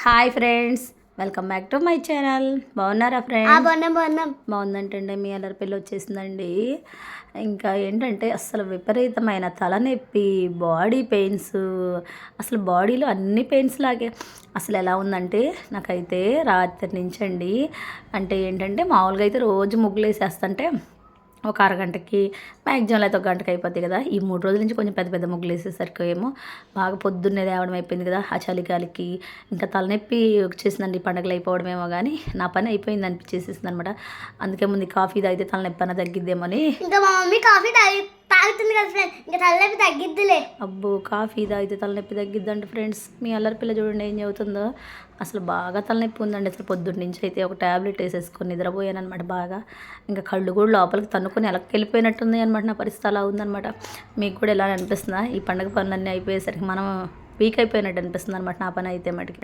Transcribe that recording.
Hi friends, welcome back to my channel. బాగున్నారా friends? బాగుందంటండి. మీ అల్లరి పిల్ల వచ్చేసిందండి. ఇంకా ఏంటంటే అసలు విపరీతమైన తలనొప్పి, బాడీ పెయిన్స్, అసలు బాడీలో అన్ని పెయిన్స్ లాగే. అసలు ఎలా ఉందంటే నాకైతే రాత్రి నుంచి అండి, అంటే ఏంటంటే మామూలుగా అయితే రోజు ముగ్గులు వేసేస్తుంటే ఒక అరగంటకి మ్యాక్సిమం అయితే ఒక గంటకి అయిపోద్ది కదా. ఈ 3 రోజుల నుంచి కొంచెం పెద్ద పెద్ద ముగ్గులు వేసేసరికి ఏమో బాగా పొద్దున్నే లేవడం అయిపోయింది కదా. ఆ చలిగాలికి ఇంకా తలనొప్పి వచ్చేసిందండి. పండగలు అయిపోవడమేమో కానీ నా పని అయిపోయింది అనిపించేసేసింది అనమాట. అందుకే ముందు కాఫీ తాగితే తలనొప్పి అన్న తగ్గిద్దేమో అని. ఇంకా మా మమ్మీ కాఫీ తాగుతుంది కదా ఫ్రెండ్స్, ఇంకా తలనొప్పి తగ్గిద్దిలే. అబ్బో, కాఫీ తాగితే తలనొప్పి తగ్గిద్దండి ఫ్రెండ్స్. మీ అల్లరి పిల్ల చూడండి ఏం చెబుతుందో. అసలు బాగా తలనొప్పి ఉందండి. అసలు పొద్దున్న నుంచి అయితే ఒక ట్యాబ్లెట్ వేసేసుకొని నిద్రపోయాను అనమాట బాగా. ఇంకా కళ్ళు కూడా లోపలికి తన్నుకొని ఎలక్కి వెళ్ళిపోయినట్టుంది అనమాట. నా పరిస్థితి అలా ఉందనమాట. మీకు కూడా ఎలా అనిపిస్తుందా? ఈ పండుగ పనులన్నీ అయిపోయేసరికి మనం వీక్ అయిపోయినట్టు అనిపిస్తుంది అనమాట నా పని అయితే మటుకి.